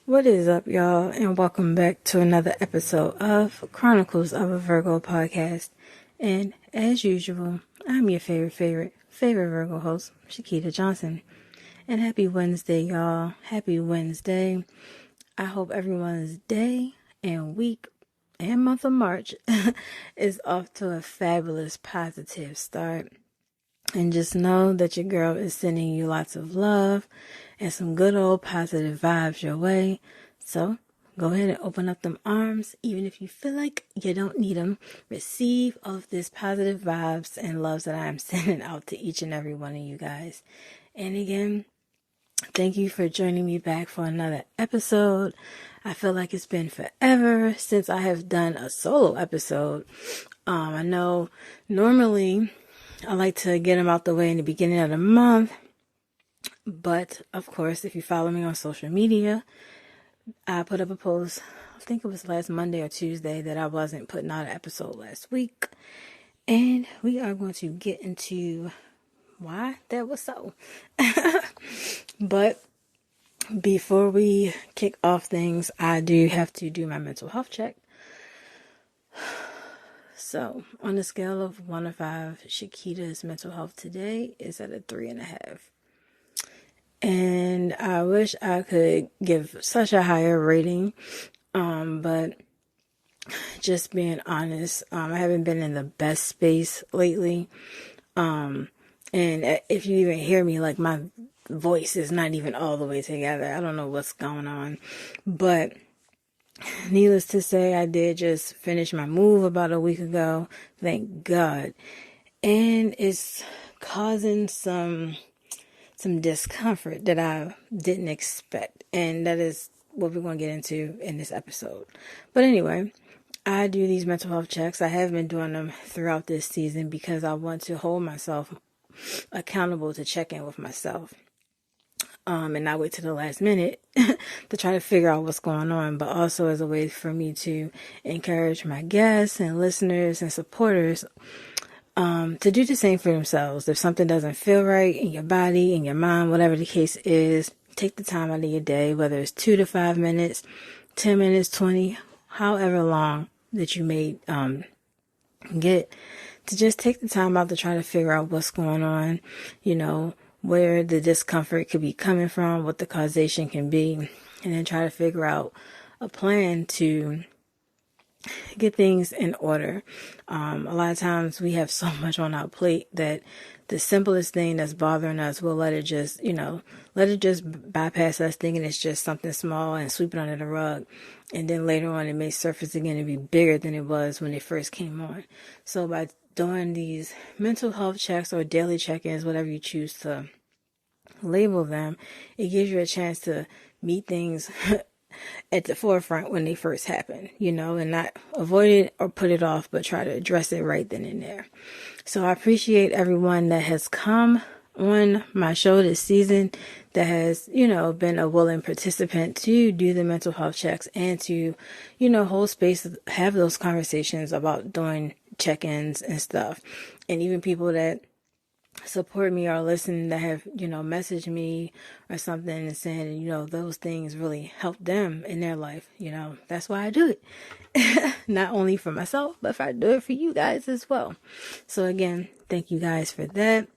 What is up, y'all, and welcome back to another episode of Chronicles of a Virgo podcast. And as usual, I'm your favorite Virgo host, Shakita Johnson. And happy Wednesday, y'all. Happy Wednesday. I hope everyone's day and week and month of March is off to a fabulous, positive start. And just know that your girl is sending you lots of love and some good old positive vibes your way. So go ahead and open up them arms, even if you feel like you don't need them. Receive all of this positive vibes and loves that I am sending out to each and every one of you guys. And again, thank you for joining me back for another episode. I feel like it's been forever since I have done a solo episode. I know normally I like to get them out the way in the beginning of the month. But, of course, if you follow me on social media, I put up a post, I think it was last Monday or Tuesday, that I wasn't putting out an episode last week. And we are going to get into why that was so. But before we kick off things, I do have to do my mental health check. So, on a scale of 1 to 5, Shakita's mental health today is at a 3.5. And I wish I could give such a higher rating, but just being honest, I haven't been in the best space lately. And if you even hear me, like, my voice is not even all the way together. I don't know what's going on, but needless to say, I did just finish my move about a week ago. Thank God. And it's causing some discomfort that I didn't expect. And that is what we're going to get into in this episode. But anyway, I do these mental health checks. I have been doing them throughout this season because I want to hold myself accountable to check in with myself. And not wait to the last minute to try to figure out what's going on, but also as a way for me to encourage my guests and listeners and supporters to do the same for themselves. If something doesn't feel right in your body, in your mind, whatever the case is, take the time out of your day, whether it's 2 to 5 minutes, 10 minutes, 20, however long that you may get, to just take the time out to try to figure out what's going on, where the discomfort could be coming from, what the causation can be, and then try to figure out a plan to get things in order. A lot of times we have so much on our plate that the simplest thing that's bothering us, we'll let it just bypass us, thinking it's just something small and sweep it under the rug. And then later on it may surface again and be bigger than it was when it first came on. So by doing these mental health checks or daily check-ins, whatever you choose to label them, it gives you a chance to meet things at the forefront when they first happen, and not avoid it or put it off, but try to address it right then and there. So I appreciate everyone that has come on my show this season, that has, been a willing participant to do the mental health checks and to, hold space, have those conversations about doing check-ins and stuff. And even people that support me or listen, that have, messaged me or something and saying, those things really help them in their life. That's why I do it. Not only for myself, but I do it for you guys as well. So again, thank you guys for that.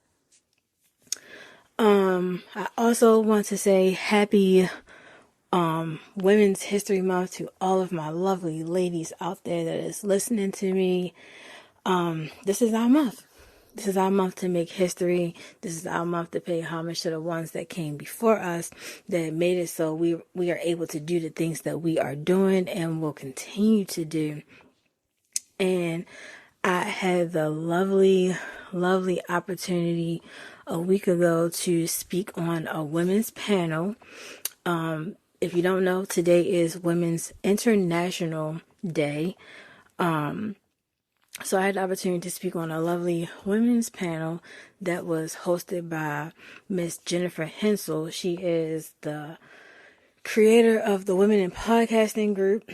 I also want to say happy Women's History Month to all of my lovely ladies out there that is listening to me. This is our month. This is our month to make history. This is our month to pay homage to the ones that came before us, that made it so we are able to do the things that we are doing and will continue to do. And I had the lovely opportunity a week ago to speak on a women's panel. If you don't know, today is Women's International Day. So I had the opportunity to speak on a lovely women's panel that was hosted by Miss Jennifer Henczel. She is the creator of the Women in Podcasting group.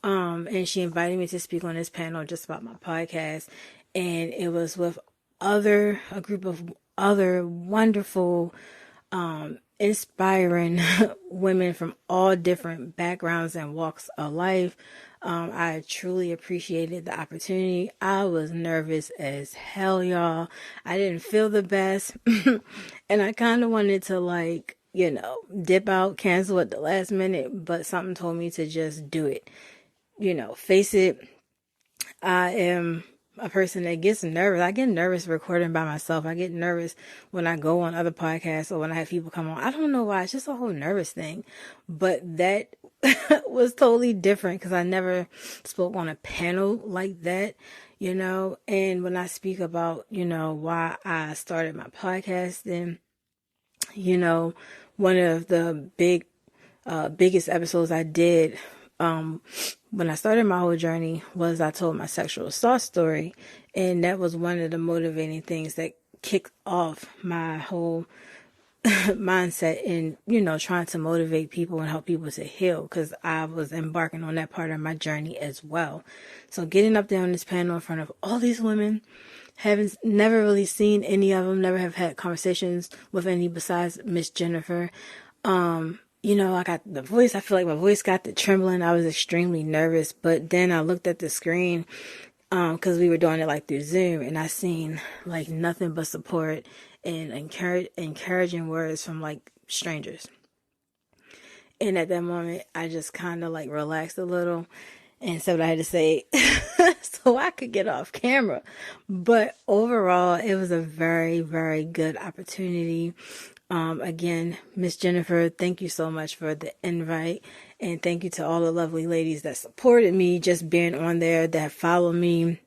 And she invited me to speak on this panel just about my podcast. And it was with a group of other wonderful inspiring women from all different backgrounds and walks of life. I truly appreciated the opportunity. I was nervous as hell, y'all. I didn't feel the best. And I kind of wanted to, like, dip out, cancel at the last minute, but something told me to just do it. Face it. I am a person that gets nervous. I get nervous recording by myself. I get nervous when I go on other podcasts or when I have people come on. I don't know why. It's just a whole nervous thing. But that was totally different because I never spoke on a panel like that, And when I speak about, why I started my podcast, then, one of the biggest episodes I did when I started my whole journey was I told my sexual assault story, and that was one of the motivating things that kicked off my whole mindset in, trying to motivate people and help people to heal, because I was embarking on that part of my journey as well. So getting up there on this panel in front of all these women, never really seen any of them, never have had conversations with any besides Miss Jennifer. I got the voice. I feel like my voice got the trembling. I was extremely nervous. But then I looked at the screen, because we were doing it like through Zoom, and I seen like nothing but support and encouraging words from like strangers. And at that moment, I just kind of like relaxed a little and said what I had to say so I could get off camera. But overall, it was a very, very good opportunity. Again, Miss Jennifer, thank you so much for the invite, and thank you to all the lovely ladies that supported me just being on there, that have followed me,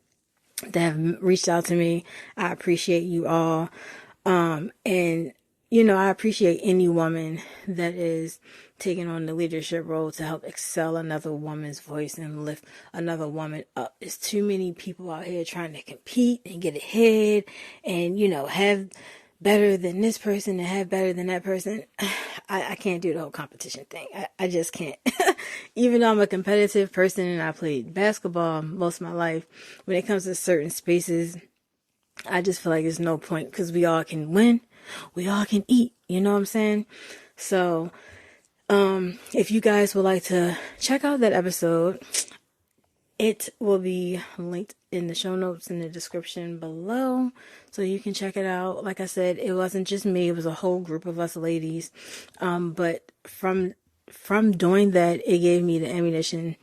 that have reached out to me. I appreciate you all. And I appreciate any woman that is taking on the leadership role to help excel another woman's voice and lift another woman up. There's too many people out here trying to compete and get ahead and, have better than this person and have better than that person. I can't do the whole competition thing. I just can't. Even though I'm a competitive person and I played basketball most of my life, when it comes to certain spaces, I just feel like there's no point, because we all can win. We all can eat. You know what I'm saying? So, if you guys would like to check out that episode, it will be linked in the show notes in the description below, so you can check it out. Like I said, it wasn't just me, it was a whole group of us ladies. But from doing that, it gave me the ammunition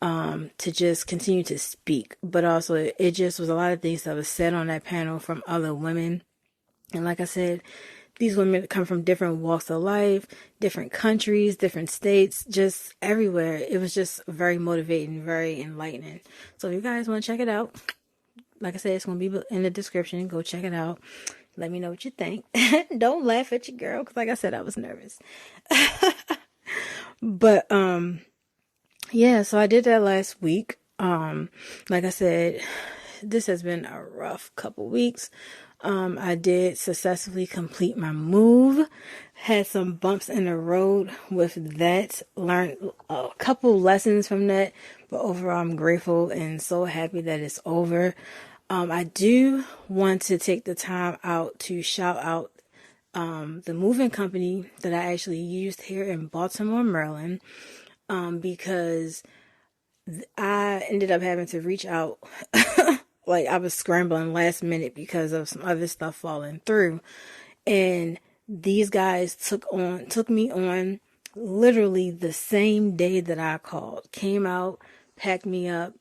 to just continue to speak. But also, it just was a lot of things that was said on that panel from other women. And like I said, these women come from different walks of life, different countries, different states, just everywhere. It was just very motivating, very enlightening. So if you guys want to check it out, like I said, it's going to be in the description. Go check it out. Let me know what you think. Don't laugh at your girl, because like I said, I was nervous. But, yeah, so I did that last week. Like I said, this has been a rough couple weeks. I did successfully complete my move, had some bumps in the road with that, learned a couple lessons from that, but overall I'm grateful and so happy that it's over. I do want to take the time out to shout out the moving company that I actually used here in Baltimore, Maryland, because I ended up having to reach out. Like, I was scrambling last minute because of some other stuff falling through. And these guys took me on literally the same day that I called. Came out, packed me up,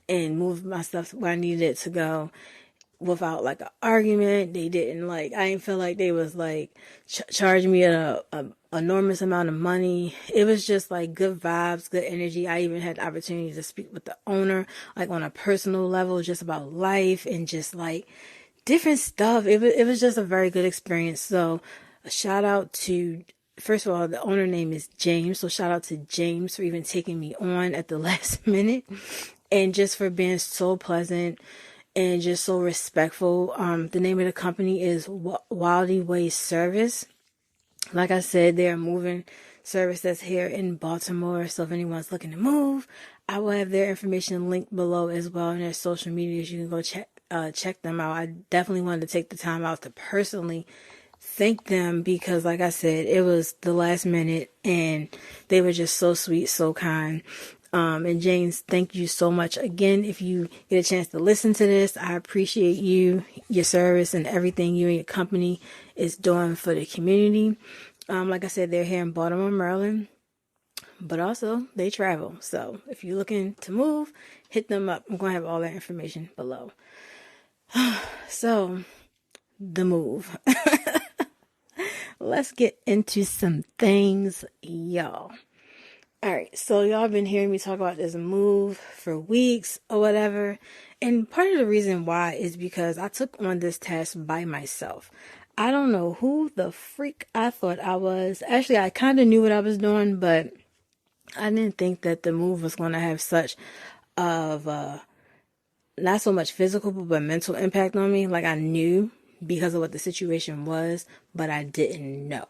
and moved my stuff where I needed it to go without like an argument. They didn't I didn't feel like they was like charging me a enormous amount of money. It was just like good vibes, good energy. I even had the opportunity to speak with the owner, like on a personal level, just about life and just like different stuff. It was just a very good experience. So a shout out to, first of all, the owner name is James. So shout out to James for even taking me on at the last minute, and just for being so pleasant and just so respectful. The name of the company is Wildy Way Services. Like I said, they're a moving service that's here in Baltimore. So if anyone's looking to move, I will have their information linked below as well in their social medias. You can go check them out. I definitely wanted to take the time out to personally thank them because, like I said, it was the last minute and they were just so sweet, so kind. And James, thank you so much again. If you get a chance to listen to this, I appreciate you, your service, and everything you and your company is doing for the community. Like I said, they're here in Baltimore, Maryland, but also they travel. So if you're looking to move, hit them up. I'm going to have all that information below. So the move. Let's get into some things, y'all. All right, so y'all been hearing me talk about this move for weeks or whatever. And part of the reason why is because I took on this task by myself. I don't know who the freak I thought I was. Actually, I kind of knew what I was doing, but I didn't think that the move was going to have such of not so much physical but mental impact on me. Like I knew because of what the situation was, but I didn't know.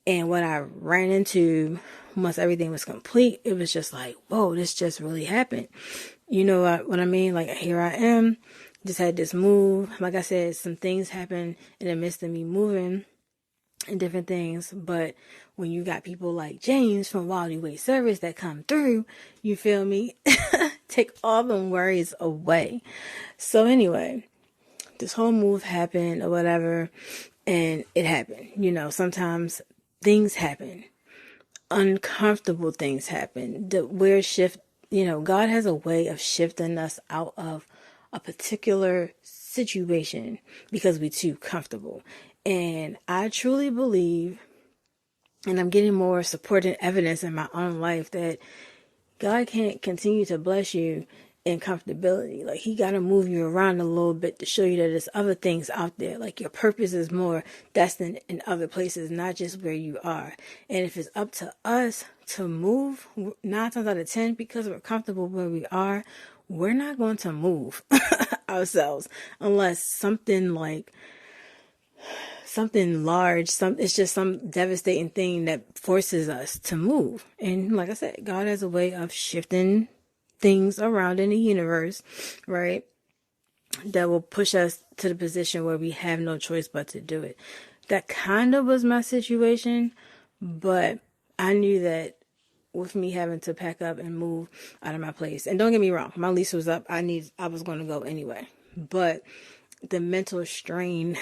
And what I ran into once everything was complete, it was just like, whoa, this just really happened. You know what I mean? Like, here I am, just had this move. Like I said, some things happened in the midst of me moving and different things. But when you got people like James from Wildy Way Services that come through, you feel me? Take all them worries away. So anyway, this whole move happened or whatever, and it happened. You know, sometimes things happen. Uncomfortable things happen. The weird shift, you know, God has a way of shifting us out of a particular situation because we're too comfortable. And I truly believe, and I'm getting more supporting evidence in my own life, that God can't continue to bless you in comfortability. Like, he got to move you around a little bit to show you that there's other things out there. Like, your purpose is more destined in other places, not just where you are. And if it's up to us to move 9 times out of 10, because we're comfortable where we are, we're not going to move ourselves unless something large, it's just some devastating thing that forces us to move. And like I said, God has a way of shifting things around in the universe, right? That will push us to the position where we have no choice but to do it. That kind of was my situation, but I knew that with me having to pack up and move out of my place, and don't get me wrong, my lease was up. I was going to go anyway, but the mental strain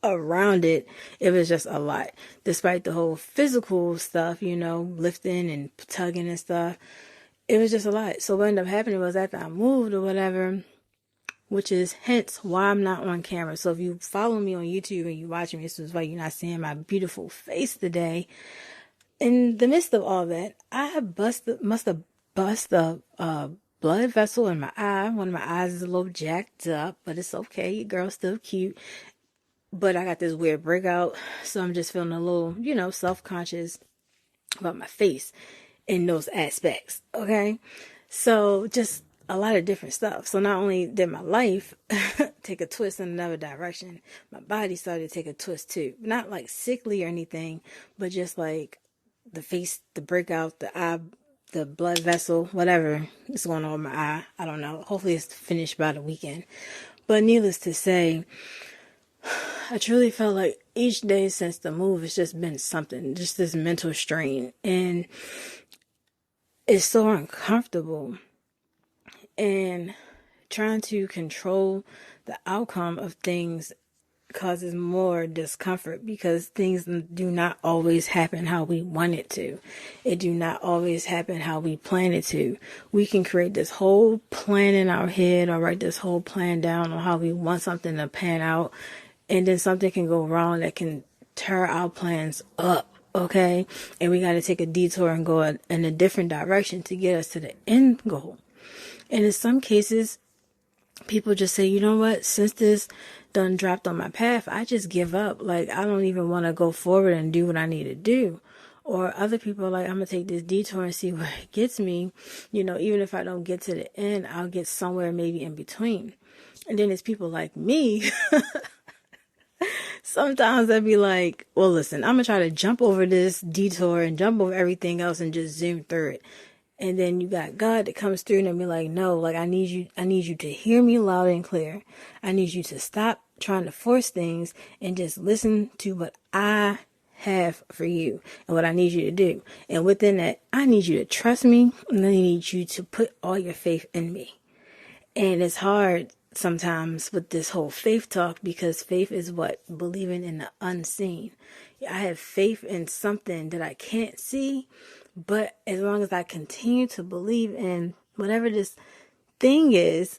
around it was just a lot. Despite the whole physical stuff, you know, lifting and tugging and stuff, it was just a lot. So what ended up happening was after I moved or whatever, which is hence why I'm not on camera. So if you follow me on YouTube and you watching me, this is why you're not seeing my beautiful face today. In the midst of all that, I must have bust a blood vessel in my eye. One of my eyes is a little jacked up, but it's okay. Your girl's still cute. But I got this weird breakout, so I'm just feeling a little, you know, self-conscious about my face in those aspects, okay? So just a lot of different stuff. So not only did my life take a twist in another direction, my body started to take a twist too. Not like sickly or anything, but just like the face, the breakout, the eye, the blood vessel, whatever is going on with my eye. I don't know. Hopefully it's finished by the weekend. But needless to say, I truly felt like each day since the move, it's just been something, just this mental strain. And it's so uncomfortable. And trying to control the outcome of things causes more discomfort because things do not always happen how we want it to. It do not always happen how we plan it to. We can create this whole plan in our head or write this whole plan down on how we want something to pan out. And then something can go wrong that can tear our plans up, okay? And we got to take a detour and go in a different direction to get us to the end goal. And in some cases, people just say, you know what, since this done dropped on my path, I just give up. Like, I don't even want to go forward and do what I need to do. Or other people are like, I'm going to take this detour and see where it gets me. You know, even if I don't get to the end, I'll get somewhere maybe in between. And then there's people like me. Sometimes I'd be like, well, listen, I'm going to try to jump over this detour and jump over everything else and just zoom through it. And then you got God that comes through and be like, no, like, I need you to hear me loud and clear. I need you to stop trying to force things and just listen to what I have for you and what I need you to do. And within that, I need you to trust me, and I need you to put all your faith in me. And it's hard sometimes with this whole faith talk, because faith is what? Believing in the unseen. I have faith in something that I can't see, but as long as I continue to believe in whatever this thing is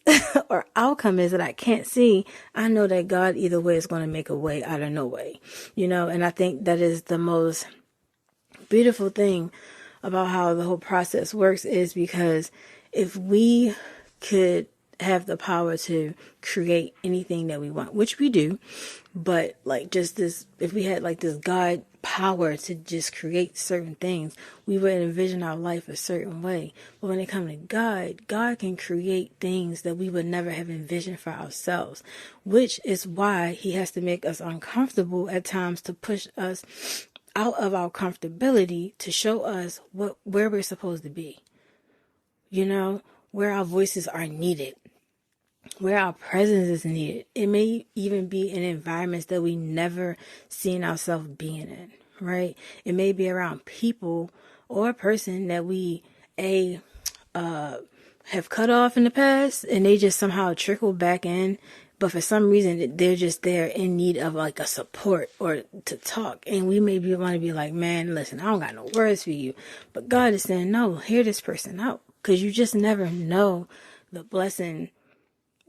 or outcome is that I can't see, I know that God either way is going to make a way out of no way, and I think that is the most beautiful thing about how the whole process works, is because if we could have the power to create anything that we want, which we do, but like just this, if we had like this God power to just create certain things, we would envision our life a certain way. But when it comes to God, God can create things that we would never have envisioned for ourselves, which is why he has to make us uncomfortable at times to push us out of our comfortability, to show us where we're supposed to be, where our voices are needed, where our presence is needed. It may even be in environments that we never seen ourselves being in, right? It may be around people or a person that we have cut off in the past, and they just somehow trickle back in. But for some reason, they're just there in need of like a support or to talk. And we maybe want to be like, man, listen, I don't got no words for you. But God is saying, no, hear this person out. Because you just never know the blessing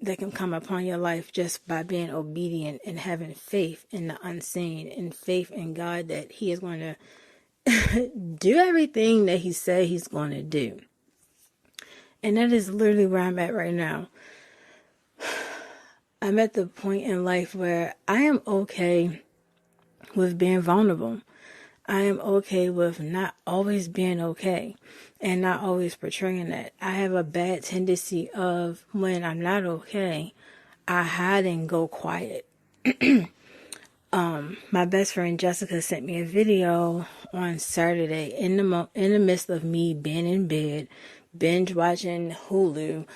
that can come upon your life just by being obedient and having faith in the unseen, and faith in God that he is going to do everything that he said he's going to do. And that is literally where I'm at right now. I'm at the point in life where I am okay with being vulnerable. I am okay with not always being okay and not always portraying that. I have a bad tendency of, when I'm not okay, I hide and go quiet. My best friend Jessica sent me a video on Saturday in the midst of me being in bed, binge watching Hulu,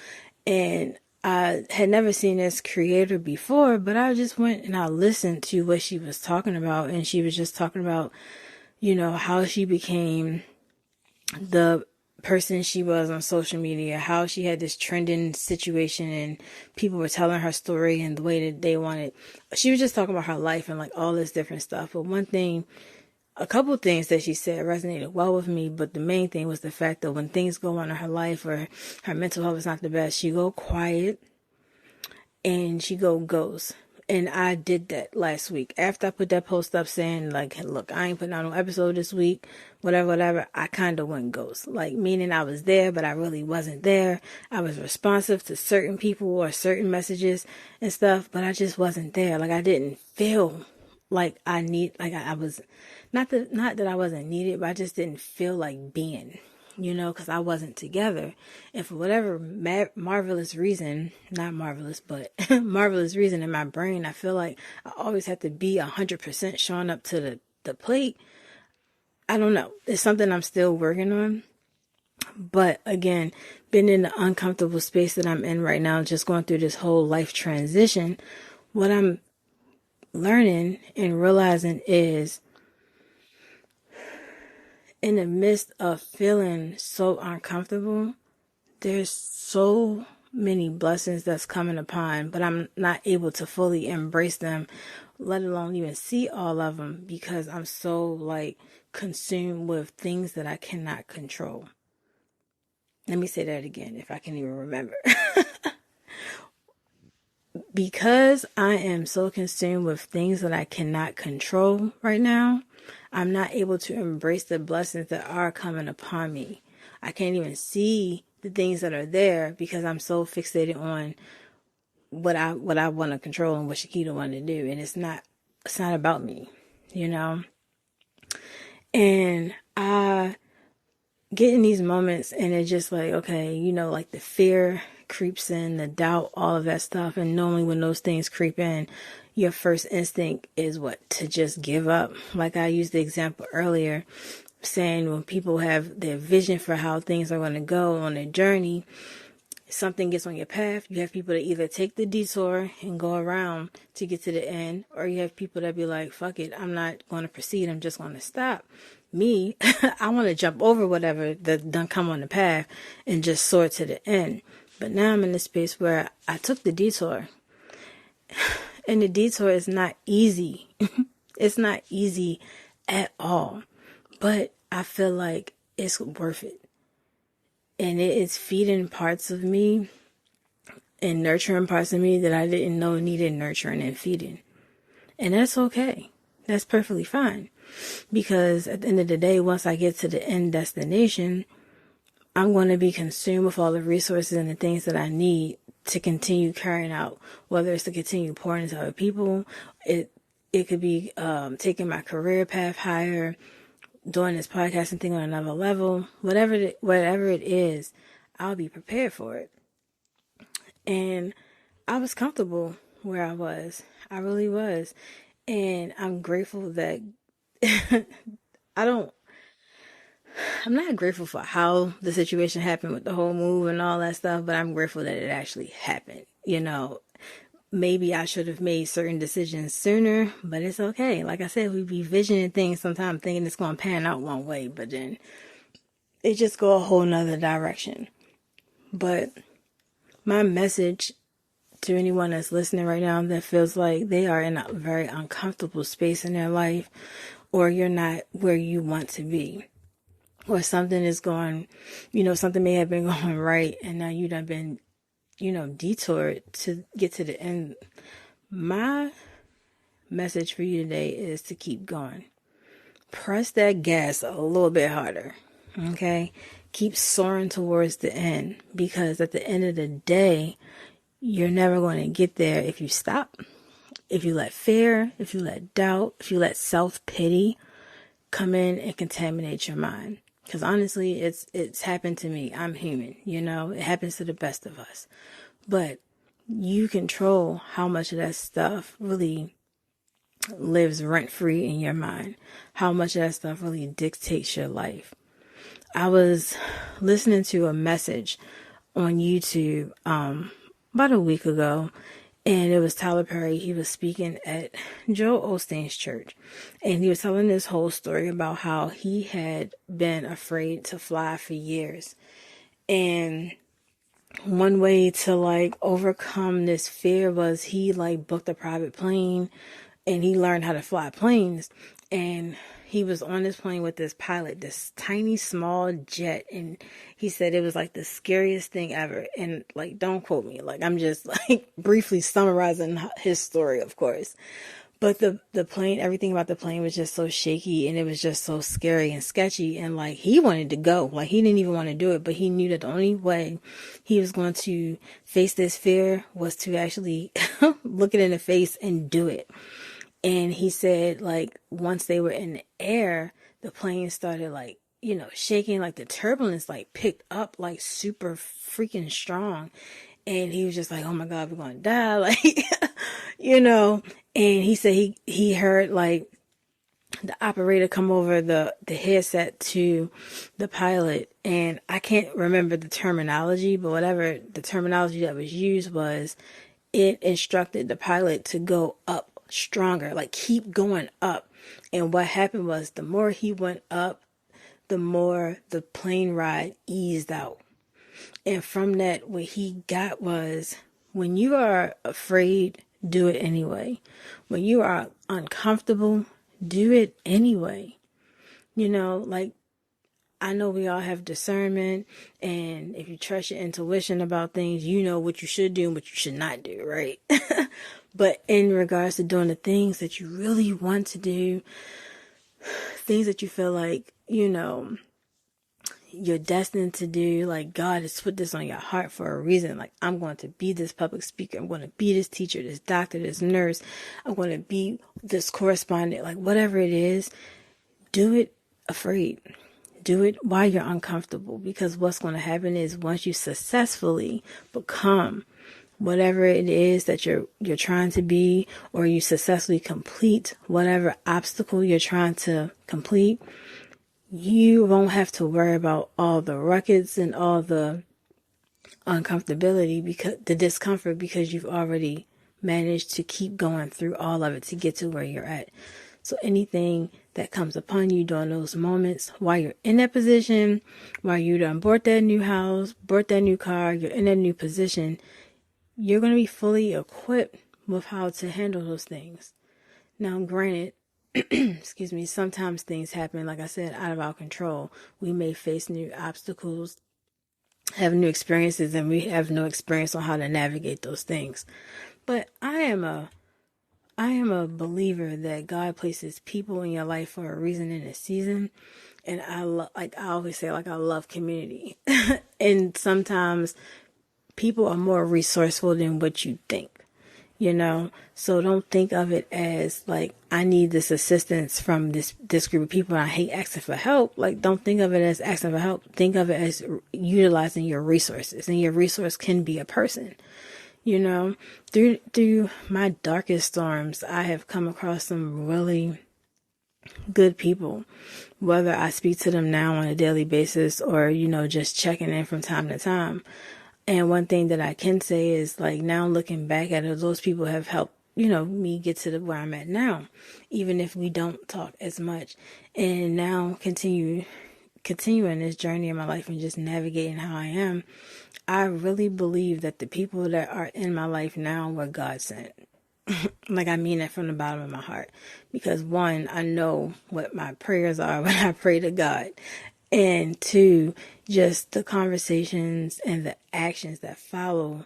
and I had never seen this creator before, but I just went and I listened to what she was talking about. And she was just talking about, how she became the person she was on social media, how she had this trending situation and people were telling her story and the way that they wanted. She was just talking about her life and like all this different stuff. But a couple things that she said resonated well with me, but the main thing was the fact that when things go on in her life or her mental health is not the best, she go quiet and she go ghost. And I did that last week. After I put that post up saying like, look, I ain't putting out no episode this week, whatever, I kind of went ghost. Like, meaning I was there, but I really wasn't there. I was responsive to certain people or certain messages and stuff, but I just wasn't there. Like, I didn't feel like I was, not that I wasn't needed, but I just didn't feel like being, because I wasn't together. And for whatever marvelous reason, not marvelous, but marvelous reason in my brain, I feel like I always have to be 100% showing up to the plate. I don't know. It's something I'm still working on. But again, being in the uncomfortable space that I'm in right now, just going through this whole life transition, what I'm learning and realizing is, in the midst of feeling so uncomfortable, there's so many blessings that's coming upon, but I'm not able to fully embrace them, let alone even see all of them, because I'm so like consumed with things that I cannot control. Let me say that again, if I can even remember. Because I am so consumed with things that I cannot control right now, I'm not able to embrace the blessings that are coming upon me. I can't even see the things that are there because I'm so fixated on what I want to control and what Shakita wanted to do. And it's not about me, And I get in these moments and it's just like, okay, like the fear creeps in, the doubt, all of that stuff. And normally when those things creep in, your first instinct is what? To just give up. Like I used the example earlier, saying when people have their vision for how things are going to go on their journey, something gets on your path, you have people that either take the detour and go around to get to the end, or you have people that be like, fuck it, I'm not going to proceed, I'm just going to stop. Me, I want to jump over whatever that done come on the path and just soar to the end. But now I'm in the space where I took the detour. And the detour is not easy. It's not easy at all. But I feel like it's worth it. And it is feeding parts of me and nurturing parts of me that I didn't know needed nurturing and feeding. And that's okay. That's perfectly fine. Because at the end of the day, once I get to the end destination, I'm going to be consumed with all the resources and the things that I need to continue carrying out, whether it's to continue pouring into other people. It could be taking my career path higher, doing this podcasting thing on another level, whatever it is, I'll be prepared for it. And I was comfortable where I was. I really was. And I'm grateful that I'm not grateful for how the situation happened with the whole move and all that stuff, but I'm grateful that it actually happened. You know, maybe I should have made certain decisions sooner, but it's okay. Like I said, we be visioning things sometimes thinking it's going to pan out one way, but then it just go a whole nother direction. But my message to anyone that's listening right now that feels like they are in a very uncomfortable space in their life, or you're not where you want to be, or something is going, something may have been going right, and now you done been, detoured to get to the end. My message for you today is to keep going. Press that gas a little bit harder, okay? Keep soaring towards the end, because at the end of the day, you're never going to get there if you stop, if you let fear, if you let doubt, if you let self-pity come in and contaminate your mind. Because honestly, it's happened to me. I'm human, it happens to the best of us. But you control how much of that stuff really lives rent-free in your mind, how much of that stuff really dictates your life. I was listening to a message on YouTube about a week ago, and it was Tyler Perry. He was speaking at Joel Osteen's church, and he was telling this whole story about how he had been afraid to fly for years. And one way to overcome this fear was he booked a private plane, and he learned how to fly planes. And he was on this plane with this pilot, this tiny, small jet. And he said it was the scariest thing ever. And don't quote me. I'm just briefly summarizing his story, of course. But the plane, everything about the plane was just so shaky, and it was just so scary and sketchy. And he wanted to go. He didn't even want to do it, but he knew that the only way he was going to face this fear was to actually look it in the face and do it. And he said, once they were in the air, the plane started, shaking, the turbulence, picked up, super freaking strong. And he was just like, oh my God, we're going to die. And he said he heard, the operator come over the headset to the pilot. And I can't remember the terminology, but whatever the terminology that was used was, it instructed the pilot to go up stronger, keep going up. And what happened was, the more he went up, the more the plane ride eased out. And from that, what he got was, when you are afraid, do it anyway. When you are uncomfortable, do it anyway. I know we all have discernment, and if you trust your intuition about things, you know what you should do and what you should not do, right? But in regards to doing the things that you really want to do, things that you feel you're destined to do, God has put this on your heart for a reason. I'm going to be this public speaker. I'm going to be this teacher, this doctor, this nurse. I'm going to be this correspondent, whatever it is, do it afraid. Do it while you're uncomfortable, because what's going to happen is, once you successfully become whatever it is that you're trying to be, or you successfully complete whatever obstacle you're trying to complete, you won't have to worry about all the ruckus and all the uncomfortability, because the discomfort, because you've already managed to keep going through all of it to get to where you're at. So anything that comes upon you during those moments while you're in that position, while you done bought that new house, bought that new car, you're in that new position, you're going to be fully equipped with how to handle those things. Now, granted, excuse me, sometimes things happen, like I said, out of our control. We may face new obstacles, have new experiences, and we have no experience on how to navigate those things. But I am a believer that God places people in your life for a reason in a season. And like I always say, like, I love community. And sometimes people are more resourceful than what you think. So don't think of it as like, I need this assistance from this group of people and I hate asking for help. Like, don't think of it as asking for help. Think of it as utilizing your resources, and your resource can be a person. Through my darkest storms, I have come across some really good people, whether I speak to them now on a daily basis or, just checking in from time to time. And one thing that I can say is, like, now looking back at it, those people have helped, me get to where I'm at now, even if we don't talk as much. And now continuing this journey in my life and just navigating how I am, I really believe that the people that are in my life now were God sent. Like, I mean that from the bottom of my heart. Because one, I know what my prayers are when I pray to God. And two, just the conversations and the actions that follow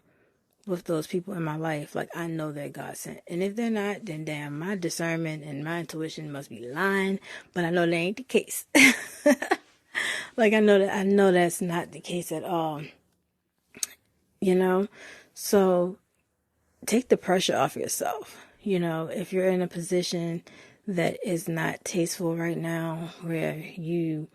with those people in my life. Like, I know they're God sent. And if they're not, then damn, my discernment and my intuition must be lying. But I know that ain't the case. Like, I know that's not the case at all. So take the pressure off yourself. If you're in a position that is not tasteful right now, where you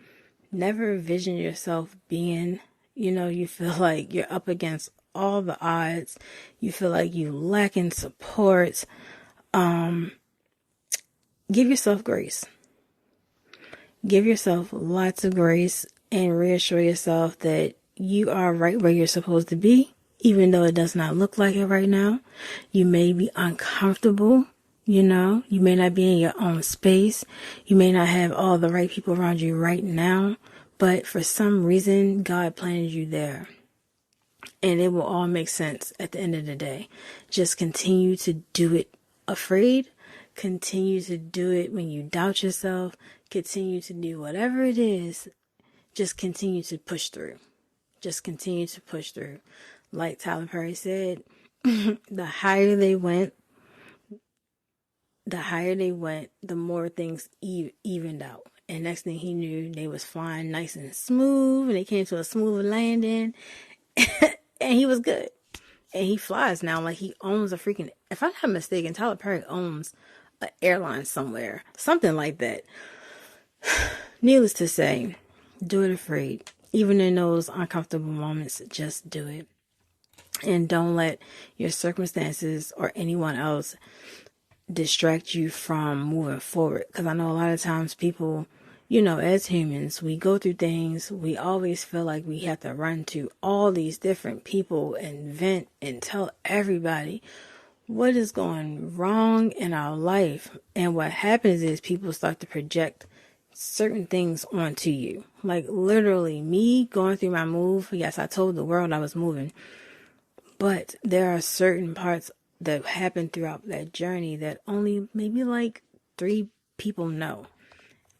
never envision yourself being, you feel like you're up against all the odds, you feel like you lack in support, give yourself grace. Give yourself lots of grace and reassure yourself that you are right where you're supposed to be, even though it does not look like it right now. You may be uncomfortable, you may not be in your own space. You may not have all the right people around you right now, but for some reason, God planted you there. And it will all make sense at the end of the day. Just continue to do it afraid. Continue to do it when you doubt yourself. Continue to do whatever it is. Just continue to push through. Just continue to push through. Like Tyler Perry said, the higher they went, the more things evened out. And next thing he knew, they was flying nice and smooth, and they came to a smooth landing, and he was good. And he flies now like he owns a freaking, if I'm not mistaken, Tyler Perry owns an airline somewhere, something like that. Needless to say, do it afraid. Even in those uncomfortable moments, just do it. And don't let your circumstances or anyone else distract you from moving forward. Because I know a lot of times people, as humans, we go through things. We always feel like we have to run to all these different people and vent and tell everybody what is going wrong in our life. And what happens is people start to project certain things onto you. Like, literally, me going through my move. Yes, I told the world I was moving. But there are certain parts that happen throughout that journey that only maybe like 3 people know.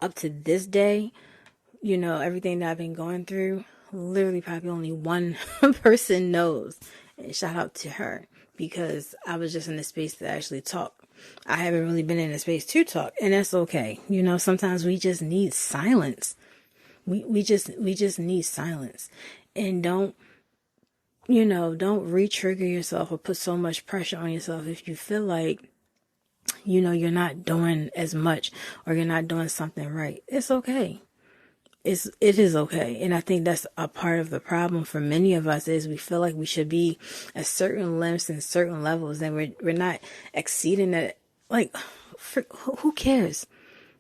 Up to this day, everything that I've been going through, literally probably only one person knows. And shout out to her, because I was just in the space to actually talk. I haven't really been in a space to talk, and that's okay. Sometimes we just need silence. We just need silence. And don't re-trigger yourself or put so much pressure on yourself if you feel like, you're not doing as much or you're not doing something right. It's okay. It is okay. And I think that's a part of the problem for many of us, is we feel like we should be at certain lengths and certain levels, and we're not exceeding that. Like, who cares?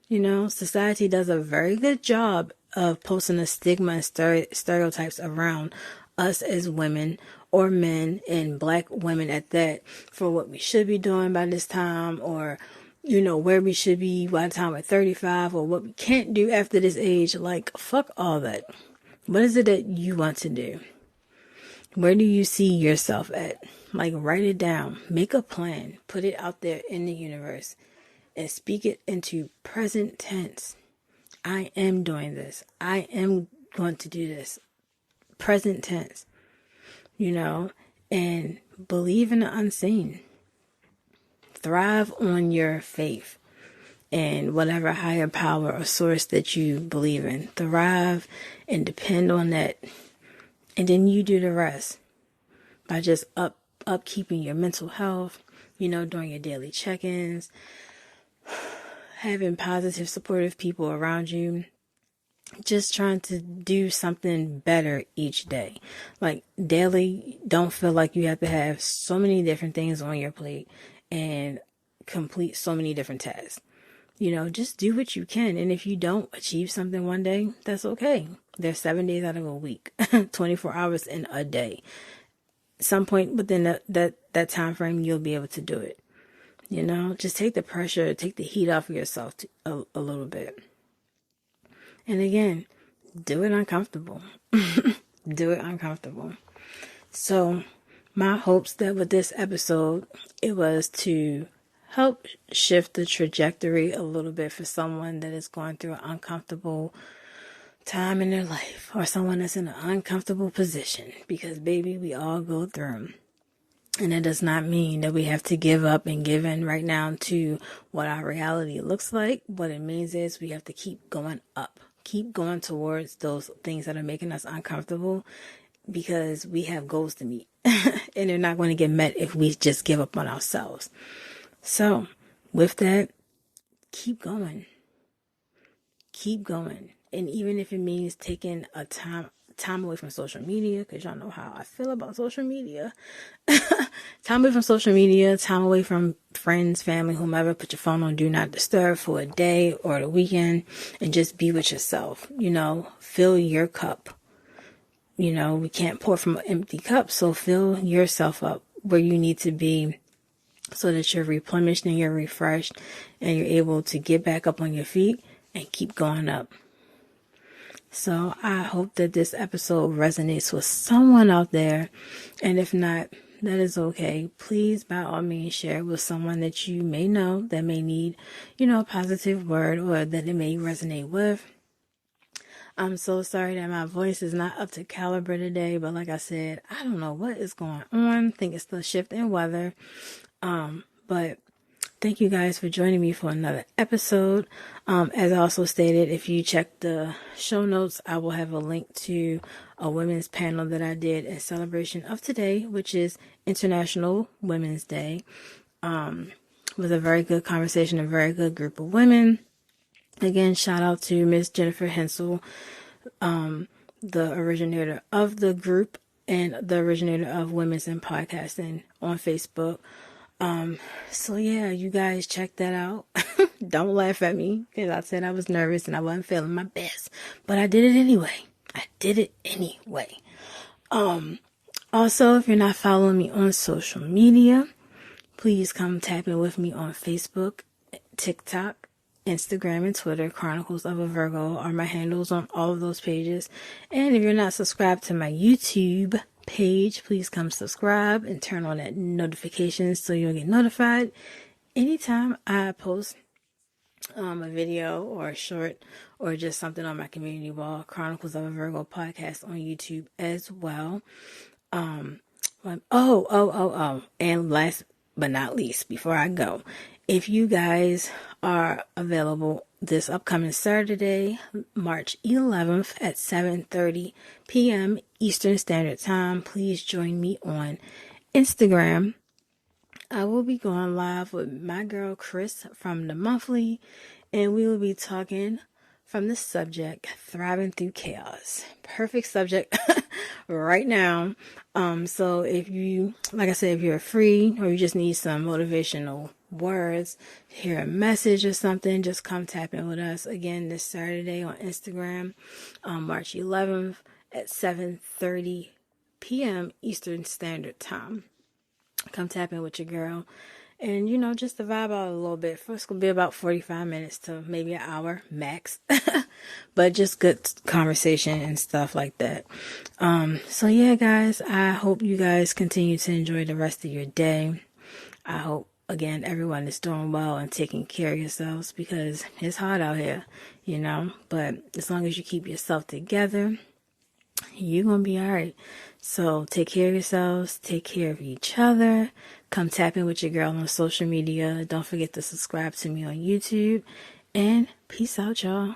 Society does a very good job of posting a stigma and stereotypes around us as women or men, and black women at that, for what we should be doing by this time, or where we should be by the time we're 35, or what we can't do after this age. Like, fuck all that. What is it that you want to do? Where do you see yourself at? Like, write it down. Make a plan. Put it out there in the universe. And speak it into present tense. I am doing this. I am going to do this. Present tense. And believe in the unseen. Thrive on your faith and whatever higher power or source that you believe in. Thrive and depend on that. And then you do the rest by just upkeeping your mental health, doing your daily check-ins, having positive, supportive people around you, just trying to do something better each day. Like, daily, don't feel like you have to have so many different things on your plate and complete so many different tasks. Just do what you can. And if you don't achieve something one day, that's okay. There's 7 days out of a week, 24 hours in a day. At some point within that time frame, you'll be able to do it. Just take the pressure, take the heat off of yourself a little bit. And again, do it uncomfortable. Do it uncomfortable. So my hopes that with this episode, it was to help shift the trajectory a little bit for someone that is going through an uncomfortable time in their life, or someone that's in an uncomfortable position, because baby, we all go through them. And it does not mean that we have to give up and give in right now to what our reality looks like. What it means is we have to keep going up, keep going towards those things that are making us uncomfortable, because we have goals to meet and they're not going to get met if we just give up on ourselves. So with that, keep going. Keep going. And even if it means taking a time away from social media, because y'all know how I feel about social media. Time away from social media, time away from friends, family, whomever. Put your phone on do not disturb for a day or the weekend, and just be with yourself. Fill your cup. We can't pour from an empty cup, so fill yourself up where you need to be, so that you're replenished and you're refreshed and you're able to get back up on your feet and keep going up. So I hope that this episode resonates with someone out there. And if not, that is okay. Please, by all means, share it with someone that you may know that may need, a positive word, or that it may resonate with. I'm so sorry that my voice is not up to caliber today, but like I said, I don't know what is going on. I think it's the shift in weather. But thank you guys for joining me for another episode. As I also stated, if you check the show notes, I will have a link to a women's panel that I did in celebration of today, which is International Women's Day. With a very good conversation, a very good group of women. Again, shout out to Miss Jennifer Henczel, the originator of the group and the originator of Women's in Podcasting on Facebook. So yeah, you guys check that out. Don't laugh at me, because I said I was nervous and I wasn't feeling my best, but I did it anyway. Also, if you're not following me on social media, please come tap in with me on Facebook, TikTok, Instagram, and Twitter. Chronicles of a Virgo are my handles on all of those pages. And if you're not subscribed to my YouTube page, please come subscribe and turn on that notifications so you'll get notified anytime I post a video or a short or just something on my community wall. Chronicles of a Virgo podcast on YouTube as well. And last but not least, before I go, if you guys are available this upcoming Saturday, March 11th at 7:30 p.m. Eastern Standard Time, please join me on Instagram. I will be going live with my girl Chris from The Monthly, and we will be talking from the subject, Thriving Through Chaos. Perfect subject right now. So if you, like I said, if you're free or you just need some motivational words, hear a message or something, just come tap in with us again this Saturday on Instagram, March 11th at 7:30 p.m. Eastern Standard Time. Come tap in with your girl. And, just to vibe out a little bit. It's going to be about 45 minutes to maybe an hour max. But just good conversation and stuff like that. So yeah, guys, I hope you guys continue to enjoy the rest of your day. I hope, again, everyone is doing well and taking care of yourselves because it's hard out here, But as long as you keep yourself together, you're going to be all right. So take care of yourselves. Take care of each other. Come tap in with your girl on social media. Don't forget to subscribe to me on YouTube. And peace out, y'all.